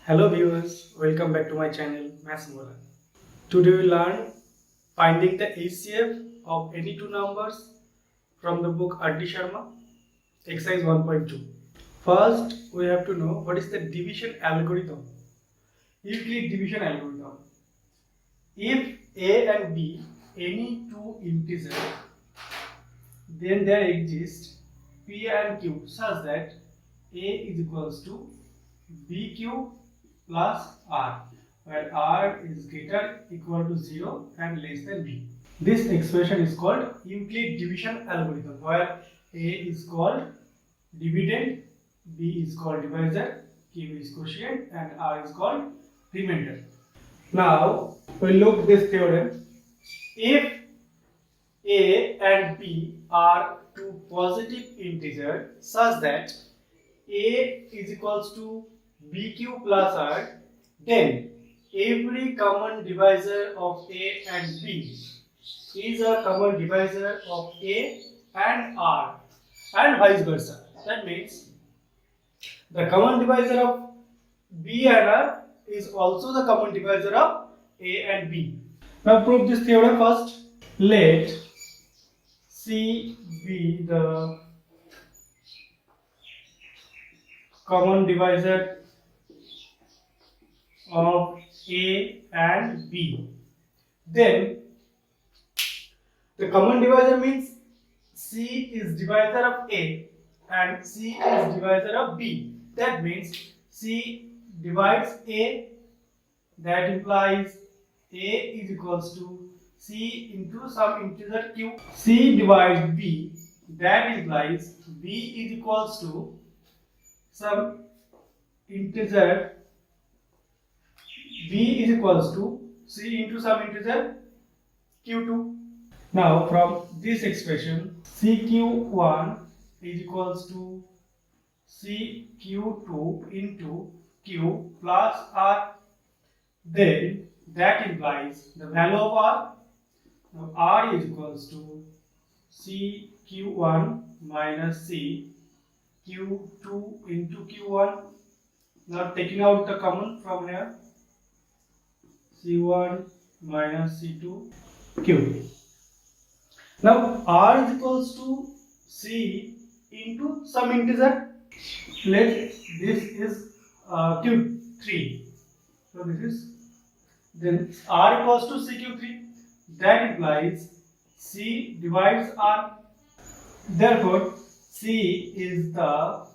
Hello viewers, welcome back to my channel Maths Moran. Today we learn finding the HCF of any two numbers from the book R.D. Sharma, exercise 1.2. First, we have to know what is the division algorithm. Euclid division algorithm. If A and B any two integers, then there exists P and Q such that A is equals to BQ plus R, where R is greater equal to 0 and less than B. This expression is called Euclid division algorithm, where A is called dividend, B is called divisor, Q is quotient and R is called remainder. Now we look this theorem. If A and B are two positive integers such that A is equals to BQ plus R, then every common divisor of A and B is a common divisor of A and R, and vice versa. That means the common divisor of B and R is also the common divisor of A and B. Now prove this theorem first. Let C be the common divisor of A and B. Then the common divisor means C is divisor of A and C is divisor of B. That means C divides A, that implies A is equals to C into some integer Q. C divides B, that implies B is equals to some integer B is equals to C into some integer Q2. Now from this expression, CQ1 is equals to CQ2 into Q plus R. Then that implies the value of R. Now R is equals to CQ1 minus CQ2 into Q1. Now taking out the common from here, C1 minus C2 Q. Now R is equals to C into some integer. Let this is Q3. So this is, then R equals to CQ3. That implies C divides R. Therefore, C is the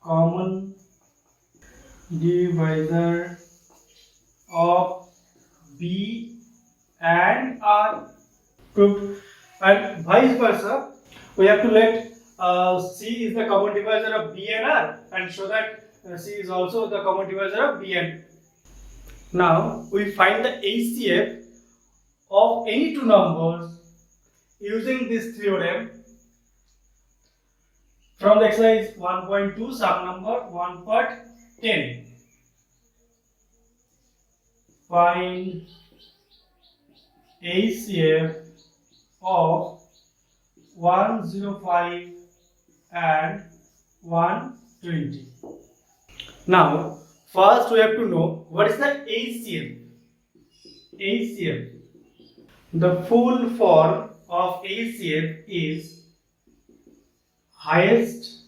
common divisor of B and R. Proved. And vice versa, we have to let C is the common divisor of B and R and show that C is also the common divisor of B and. Now we find the HCF of any two numbers using this theorem from the exercise 1.2, sum number 1 part 10. Find HCF of 105 and 120. Now first we have to know what is the HCF. HCF. The full form of HCF is highest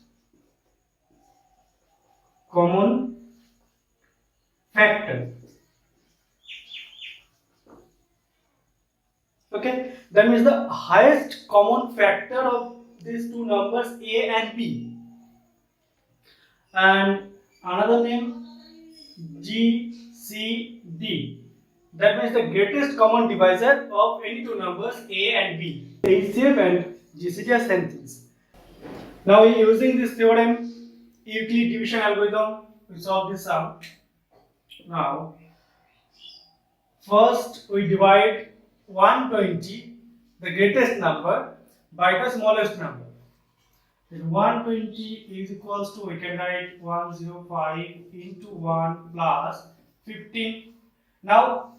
common factor. Okay, that means the highest common factor of these two numbers A and B. And another name GCD. That means the greatest common divisor of any two numbers A and B. HCF and GCD are same things. Now using this theorem, Euclid division algorithm, we solve this sum. Now first we divide 120, the greatest number, by the smallest number. Then 120 is equals to, we can write 105 into 1 plus 15. Now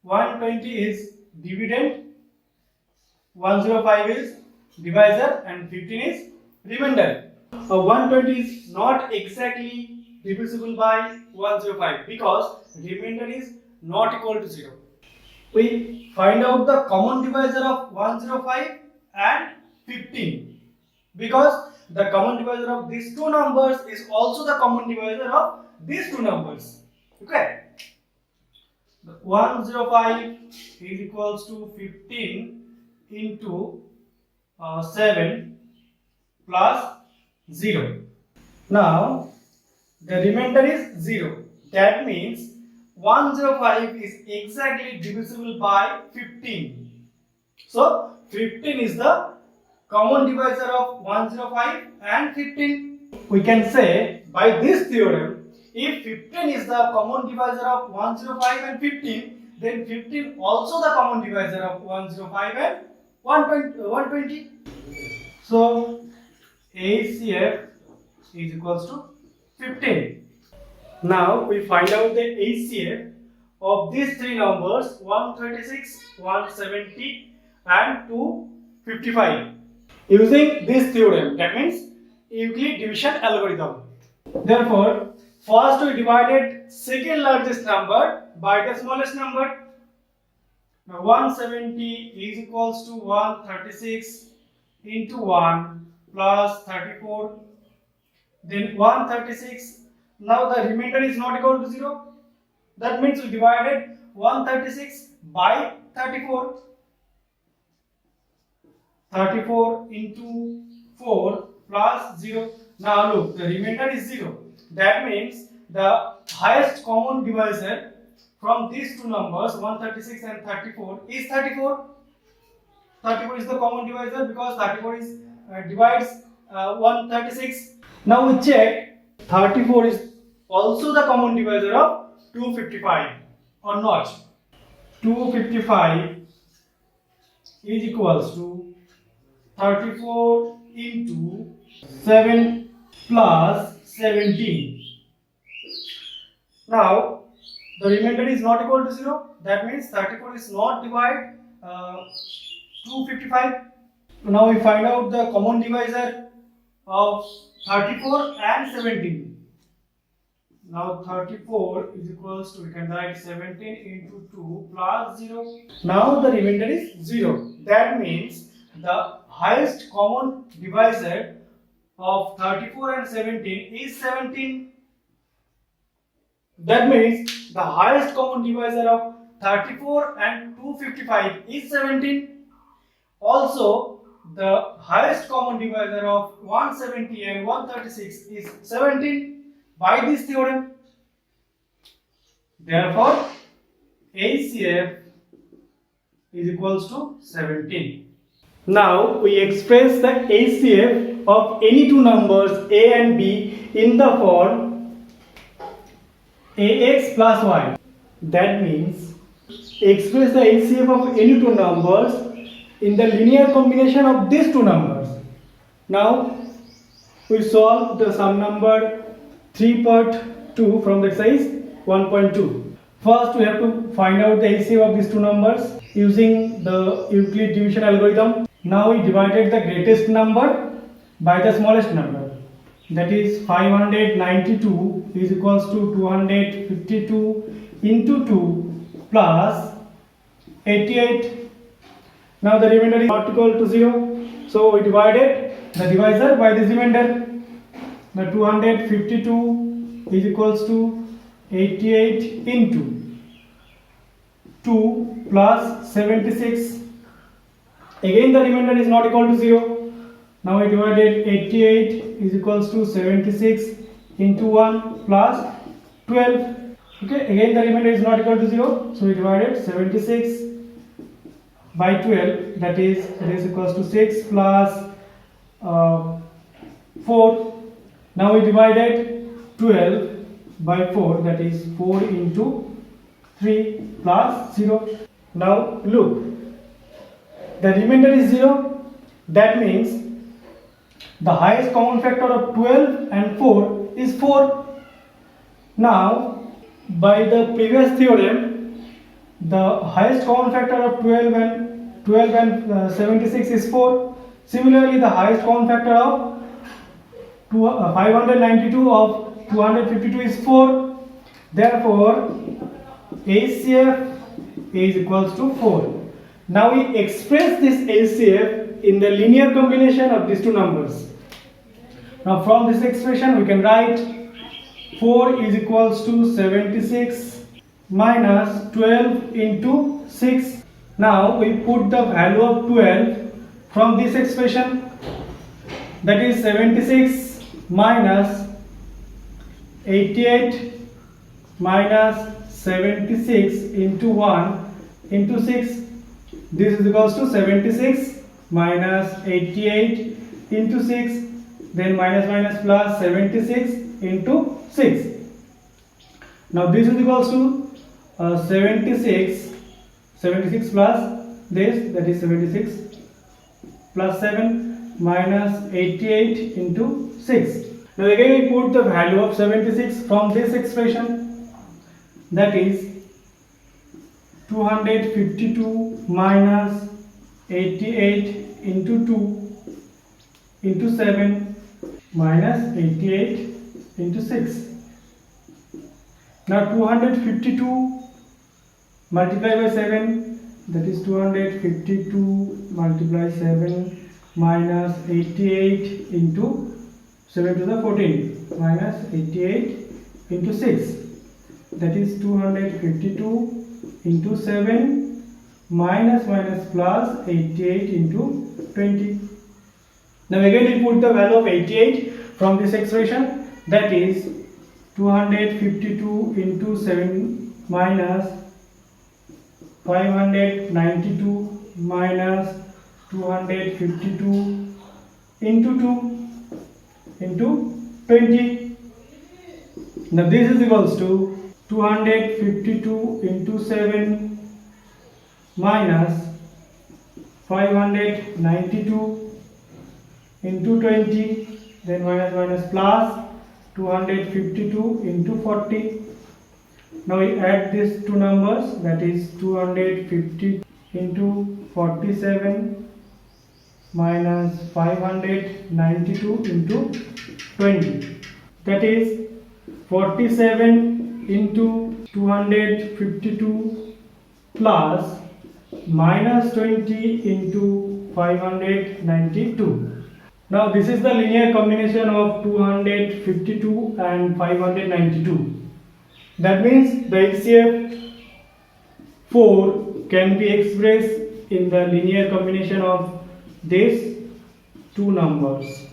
120 is dividend, 105 is divisor and 15 is remainder. 120 is not exactly divisible by 105 because remainder is not equal to 0. We find out the common divisor of 105 and 15 because the common divisor of these two numbers is also the common divisor of these two numbers. Okay. 105 is equals to 15 into 7 plus 0. Now the remainder is 0. That means 105 is exactly divisible by 15. So 15 is the common divisor of 105 and 15. We can say by this theorem, if 15 is the common divisor of 105 and 15, then 15 also the common divisor of 105 and 120. So ACF is equals to 15. Now we find out the ACF of these three numbers 136, 170 and 255 using this theorem, that means Euclid division algorithm. Therefore, first we divided second largest number by the smallest number. Now 170 is equals to 136 into 1 plus 34. Then 136, now the remainder is not equal to 0. That means we divided 136 by 34. 34 into 4 plus 0. Now look, the remainder is 0. That means the highest common divisor from these two numbers 136 and 34 is 34. 34 is the common divisor because 34 is divides 136. Now we check 34 is also the common divisor of 255 or not. 255 is equals to 34 into 7 plus 17. Now the remainder is not equal to 0. That means 34 is not divided 255. Now we find out the common divisor of 34 and 17. Now 34 is equals to, we can write 17 into 2 plus 0. Now the remainder is 0. That means the highest common divisor of 34 and 17 is 17. That means the highest common divisor of 34 and 255 is 17. Also, the highest common divisor of 170 and 136 is 17 by this theorem. Therefore, ACF is equals to 17. Now we express the ACF of any two numbers A and B in the form AX plus Y. That means express the ACF of any two numbers in the linear combination of these two numbers. Now we solve the sum number 3 part 2 from the exercise 1.2. First we have to find out the ACF of these two numbers using the Euclid division algorithm. Now we divided the greatest number by the smallest number. That is 592 is equals to 252 into 2 plus 88. Now the remainder is not equal to 0. So we divided the divisor by this remainder. The 252 is equals to 88 into 2 plus 76. Again the remainder is not equal to 0. Now we divided 88 is equals to 76 into 1 plus 12. Okay, again the remainder is not equal to 0. So we divided 76 by 12, that is equals to 6 plus 4. Now we divided 12 by 4, that is 4 into 3 plus 0. Now look, the remainder is 0. That means the highest common factor of 12 and 4 is 4. Now by the previous theorem, the highest common factor of 12 and 76 is 4. Similarly, the highest common factor of 592 of 252 is 4. Therefore, HCF is equals to 4. Now we express this HCF in the linear combination of these two numbers. Now from this expression we can write 4 is equals to 76 minus 12 into 6. Now we put the value of 12 from this expression, that is 76 minus 88 minus 76 into 1 into 6. This is equals to 76 minus 88 into 6, then minus minus plus 76 into 6. Now this is equals to 76 plus this, that is 76 plus 7 minus 88 into 6. Now again we put the value of 76 from this expression, that is 252 minus 88 into 2 into 7 minus 88 into 6. Now 252 multiplied by 7, that is 252 multiplied 7 minus 88 into 7 to the 14 minus 88 into 6, that is 252 into 7 minus minus plus 88 into 20. Now again we put the value of 88 from this expression, that is 252 into 7 minus 592 minus 252 into 2 into 20. Now this is equals to 252 into 7 minus 592 into 20, then minus minus plus 252 into 40. Now we add these two numbers, that is 250 into 47 minus 592 into 20, that is 47 into 252 plus minus 20 into 592. Now this is the linear combination of 252 and 592. That means the HCF 4 can be expressed in the linear combination of these two numbers.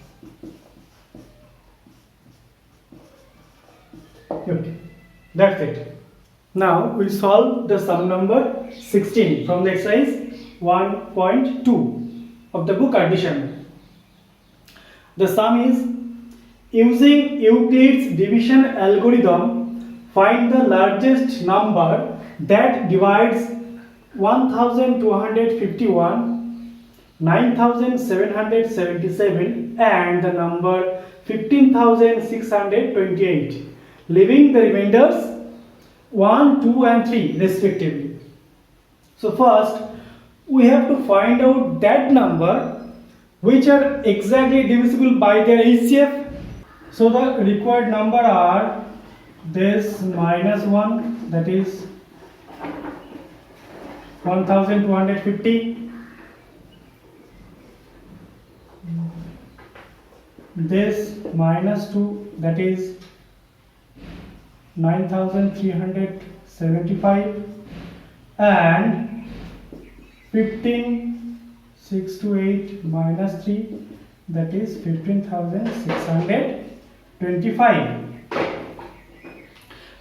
Okay, that's it. Now we solve the sum number 16 from the exercise 1.2 of the book addition. The sum is, using Euclid's division algorithm, find the largest number that divides 1251, 9777 and the number 15628, leaving the remainders 1, 2 and 3 respectively. So first we have to find out that number which are exactly divisible by their HCF. So the required number are this minus 1, that is 1250, this minus 2, that is 9375, and 15 6 to 8 minus 3, that is 15625.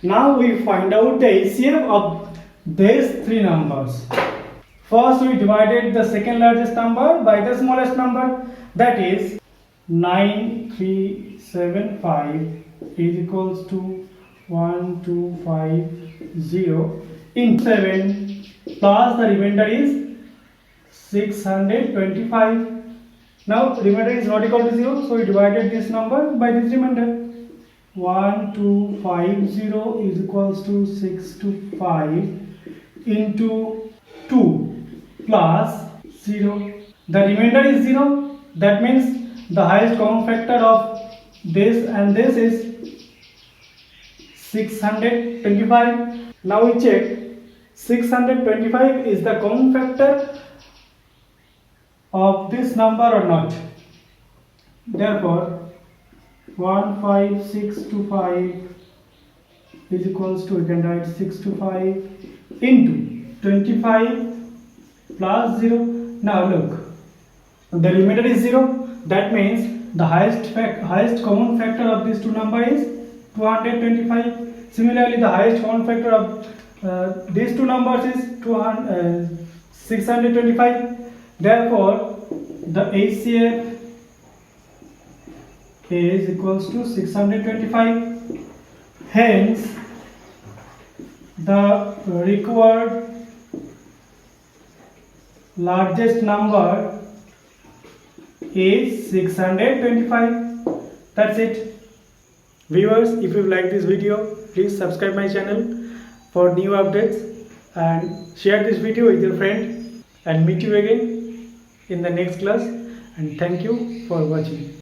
Now we find out the HCF of these three numbers. First we divided the second largest number by the smallest number, that is 9375 is equals to 1250 in 7 plus the remainder is 625. Now remainder is not equal to 0, so we divided this number by this remainder. 1250 is equals to 625 into 2 plus 0. The remainder is 0. That means the highest common factor of this and this is 625. Now we check 625 is the common factor of this number or not. Therefore 15625 is equals to, we can write 625 into 25 plus 0. Now look, the remainder is 0. That means the highest common factor of these two numbers is 225. Similarly, the highest common factor of these two numbers is 625. Therefore, the HCF is equals to 625. Hence, the required largest number is 625. That's it. Viewers, if you like this video, please subscribe my channel for new updates and share this video with your friend, and meet you again in the next class, and thank you for watching.